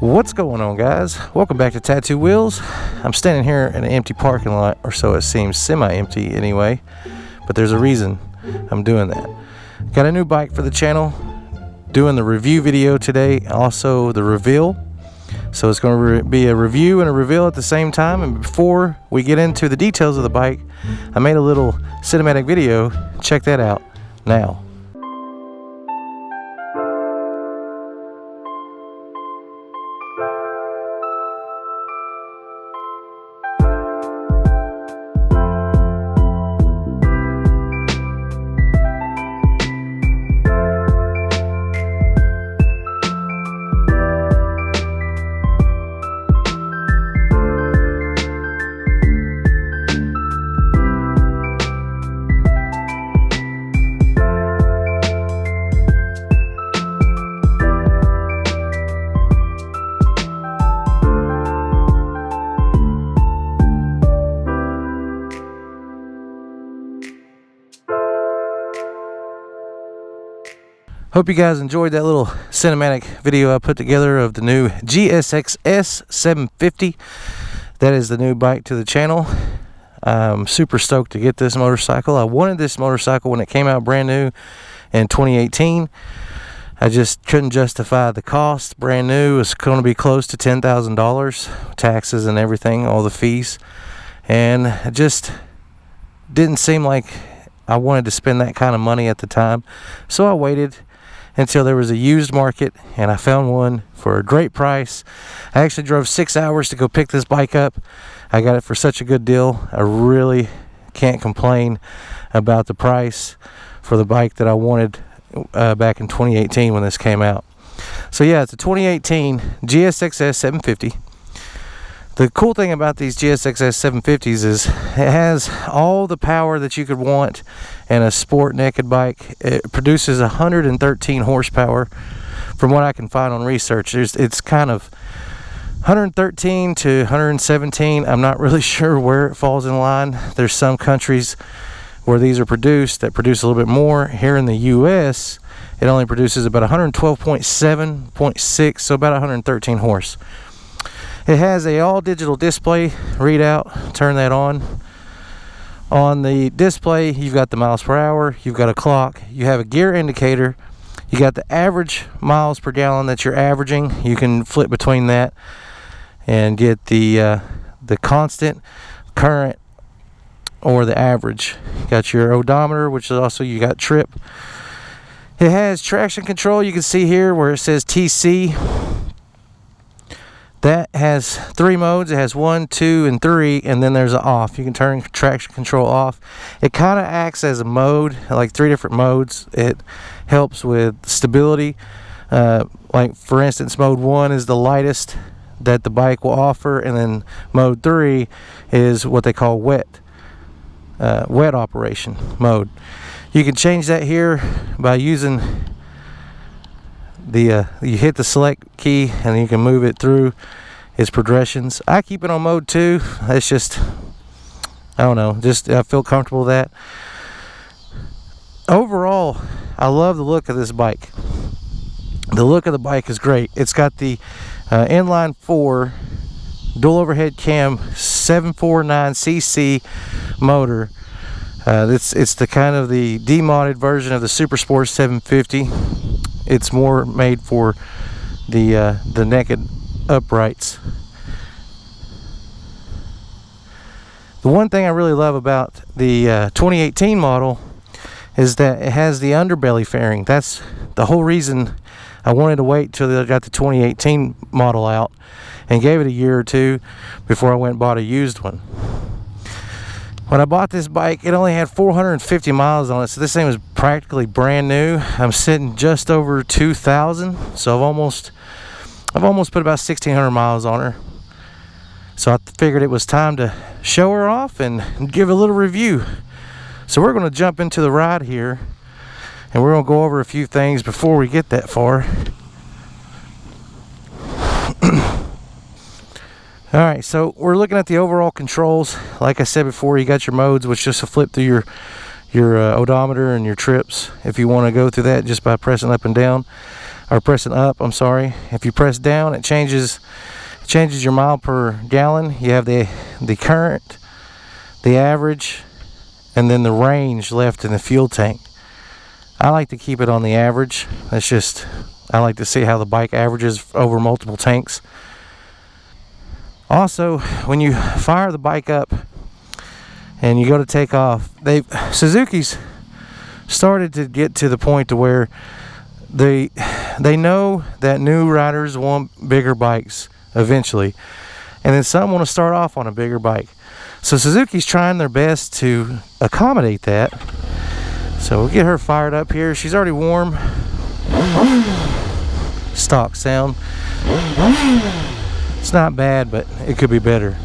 What's going on, guys? Welcome back to Tattoo Wheels. I'm standing here in an empty parking lot, or so it seems, semi-empty anyway, but there's a reason I'm doing that. Got a new bike for the channel, doing the review video today, also the reveal. So it's going to be a review and a reveal at the same time. And before we get into the details of the bike, I made a little cinematic video. Check that out now. Hope you guys enjoyed that little cinematic video I put together of the new GSX-S750. That is the new bike to the channel. I'm super stoked to get this motorcycle. I wanted this motorcycle when it came out brand new in 2018. I just couldn't justify the cost. Brand new is going to be close to $10,000, taxes and everything, all the fees. And it just didn't seem like I wanted to spend that kind of money at the time. So I waited until there was a used market, and I found one for a great price. I actually drove 6 hours to go pick this bike up. I got it for such a good deal. I really can't complain about the price for the bike that I wanted back in 2018 when this came out. So yeah, it's a 2018 GSX-S750. The cool thing about these GSX-S750s is it has all the power that you could want in a sport naked bike. It produces 113 horsepower from what I can find on research. It's kind of 113 to 117. I'm not really sure where it falls in line. There's some countries where these are produced that produce a little bit more. Here in the US, it only produces about 112.7.6, so about 113 horse. It has a all digital display readout. Turn that on. On the display, you've got the miles per hour, you've got a clock, you have a gear indicator, you got the average miles per gallon that you're averaging. You can flip between that and get the constant, current, or the average. You got your odometer, which is also, you got trip. It has traction control. You can see here where it says TC. That has 3 modes. It has 1, 2, and 3, and then there's an off. You can turn traction control off. It kind of acts as a mode, like 3 different modes. It helps with stability. Like for instance, mode 1 is the lightest that the bike will offer, and then mode 3 is what they call wet operation mode. You can change that here by using you hit the select key and you can move it through its progressions. I keep it on mode 2. It's just, I don't know, just I feel comfortable with that. Overall, I love the look of this bike. The look of the bike is great. It's got the inline 4 dual overhead cam 749cc motor. It's the kind of the demodded version of the Super Sport 750. It's more made for the naked uprights. The one thing I really love about the 2018 model is that it has the underbelly fairing. That's the whole reason I wanted to wait till they got the 2018 model out and gave it a year or two before I went and bought a used one. When I bought this bike, it only had 450 miles on it, so this thing was practically brand new. I'm sitting just over 2,000, so I've almost put about 1,600 miles on her. So I figured it was time to show her off and give a little review. So we're going to jump into the ride here, and we're going to go over a few things before we get that far. Alright, so we're looking at the overall controls. Like I said before, you got your modes, which just to flip through your odometer and your trips if you want to go through that just by pressing up and down. or pressing up, I'm sorry. If you press down, it changes your mile per gallon. You have the current, the average, and then the range left in the fuel tank. I like to keep it on the average. That's just, I like to see how the bike averages over multiple tanks. Also, when you fire the bike up and you go to take off, Suzuki's started to get to the point to where they know that new riders want bigger bikes eventually, and then some want to start off on a bigger bike. So Suzuki's trying their best to accommodate that. So we'll get her fired up here. She's already warm. Stock sound. It's not bad, but it could be better.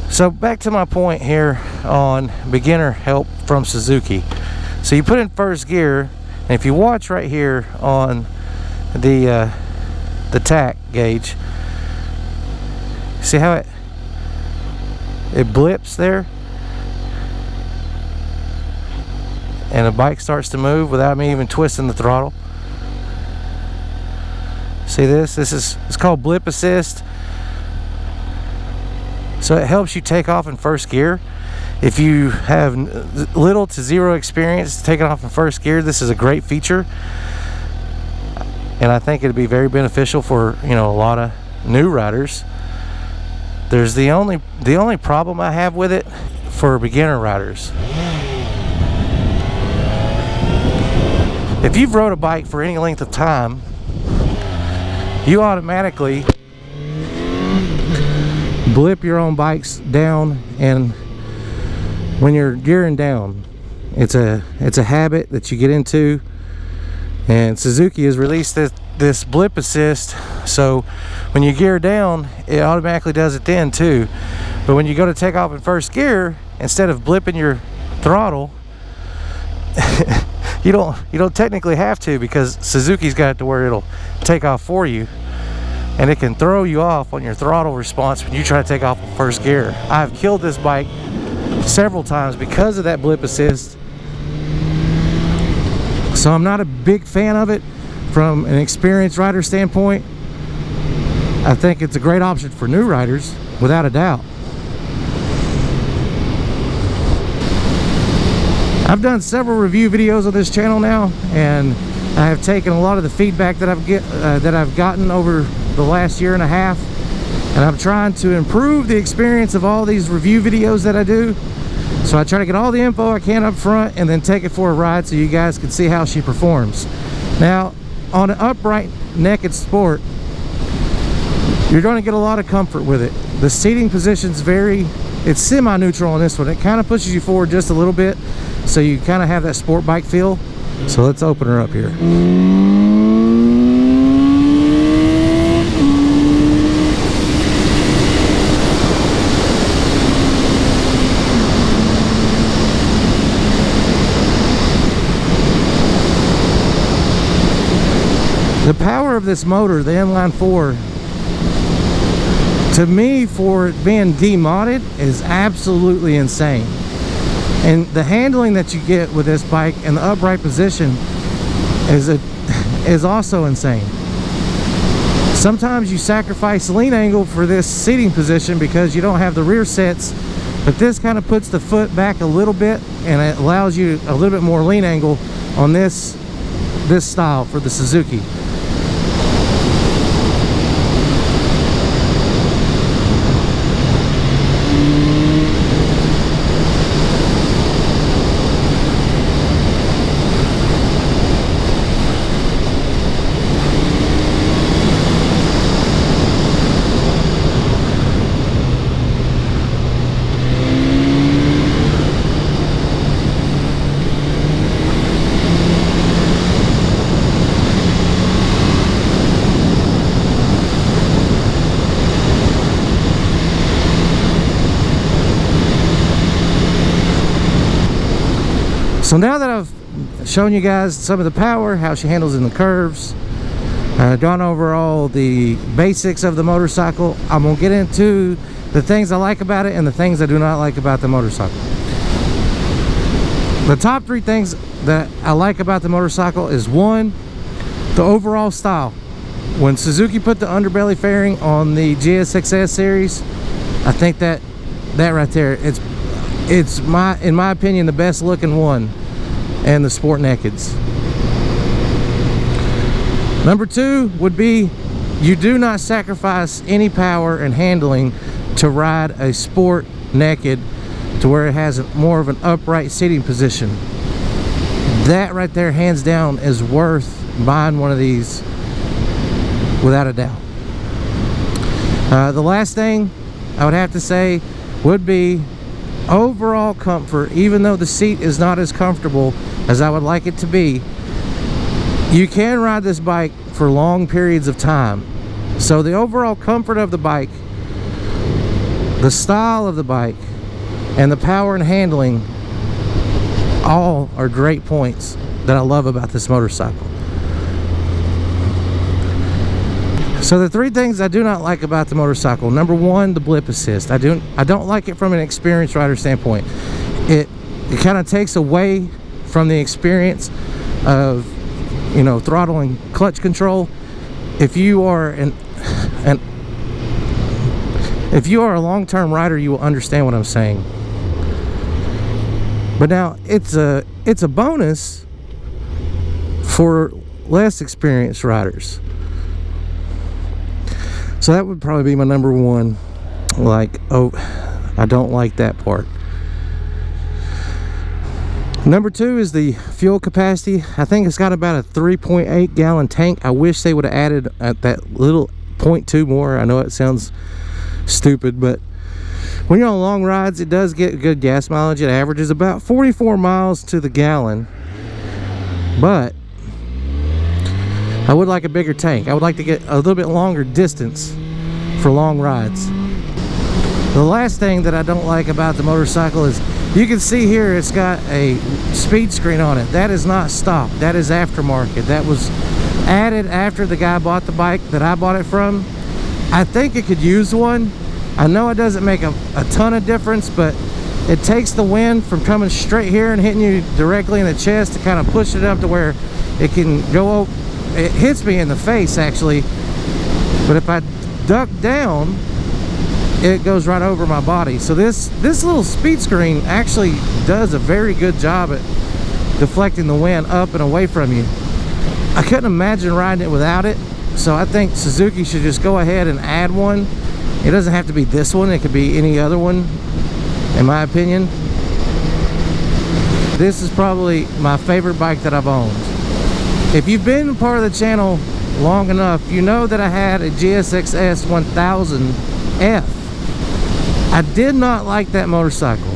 So back to my point here on beginner help from Suzuki. So you put in first gear, and if you watch right here on the tack gauge, see how it blips there, and the bike starts to move without me even twisting the throttle. See this? It's called blip assist. So it helps you take off in first gear. If you have little to zero experience taking off in first gear, this is a great feature, and I think it'd be very beneficial for, you know, a lot of new riders. There's the only problem I have with it for beginner riders. If you've rode a bike for any length of time, you automatically blip your own bikes down, and when you're gearing down, it's a habit that you get into, and Suzuki has released this blip assist, so when you gear down, it automatically does it then too. But when you go to take off in first gear, instead of blipping your throttle, you don't technically have to, because Suzuki's got it to where it'll take off for you, and it can throw you off on your throttle response when you try to take off in first gear. I've killed this bike several times because of that blip assist. So I'm not a big fan of it from an experienced rider standpoint. I think it's a great option for new riders, without a doubt. I've done several review videos on this channel now, and I have taken a lot of the feedback that I've gotten over the last year and a half, and I'm trying to improve the experience of all these review videos that I do. So I try to get all the info I can up front and then take it for a ride so you guys can see how she performs. Now, on an upright naked sport, you're going to get a lot of comfort with it. The seating position's it's semi-neutral on this one. It kind of pushes you forward just a little bit, so you kind of have that sport bike feel. So let's open her up here. The power of this motor, the inline 4, to me, for it being demodded, is absolutely insane. And the handling that you get with this bike and the upright position is also insane. Sometimes you sacrifice lean angle for this seating position because you don't have the rear sets, but this kind of puts the foot back a little bit, and it allows you a little bit more lean angle on this style for the Suzuki. So now that I've shown you guys some of the power, how she handles in the curves, gone over all the basics of the motorcycle, I'm going to get into the things I like about it and the things I do not like about the motorcycle. The top 3 things that I like about the motorcycle is, 1, The overall style, when Suzuki put the underbelly fairing on the GSX-S series, I think that right there, it's in my opinion the best looking one, and the Sport Nakeds. Number 2 would be, you do not sacrifice any power and handling to ride a Sport Naked to where it has more of an upright seating position. That right there, hands down, is worth buying one of these without a doubt. The last thing I would have to say would be overall comfort. Even though the seat is not as comfortable as I would like it to be, you can ride this bike for long periods of time. So the overall comfort of the bike, the style of the bike, and the power and handling, all are great points that I love about this motorcycle. So the 3 things I do not like about the motorcycle: number 1, the blip assist. I don't like it from an experienced rider standpoint. It kind of takes away from the experience of, you know, throttle and clutch control. If you are if you are a long-term rider, you will understand what I'm saying. But now it's a bonus for less experienced riders. So that would probably be my number 1. Like, oh, I don't like that part. Number 2 is the fuel capacity. I think it's got about a 3.8 gallon tank. I wish they would have added that little 0.2 more. I know it sounds stupid, but when you're on long rides, it does get good gas mileage. It averages about 44 miles to the gallon, but I would like a bigger tank. I would like to get a little bit longer distance for long rides. The last thing that I don't like about the motorcycle is, you can see here it's got a speed screen on it. That is not stock. That is aftermarket. That was added after the guy bought the bike that I bought it from. I think it could use one. I know it doesn't make a ton of difference, but it takes the wind from coming straight here and hitting you directly in the chest to kind of push it up to where it can go over. It hits me in the face actually, but if I duck down, it goes right over my body. So this little speed screen actually does a very good job at deflecting the wind up and away from you. I couldn't imagine riding it without it, so I think Suzuki should just go ahead and add one. It doesn't have to be this one, it could be any other one, in my opinion. This is probably my favorite bike that I've owned. If you've been part of the channel long enough, you know that I had a GSX-S750F. I did not like that motorcycle,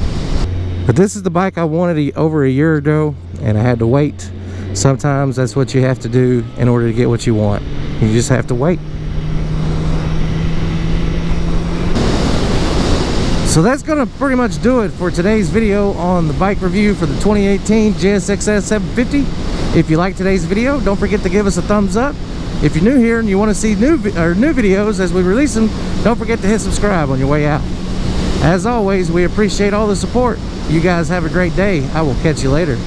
but this is the bike I wanted over a year ago, and I had to wait. Sometimes that's what you have to do in order to get what you want. You just have to wait. So that's gonna pretty much do it for today's video on the bike review for the 2018 GSX-S750. If you like today's video, don't forget to give us a thumbs up. If you're new here and you want to see new videos as we release them, don't forget to hit subscribe on your way out. As always, we appreciate all the support. You guys have a great day. I will catch you later.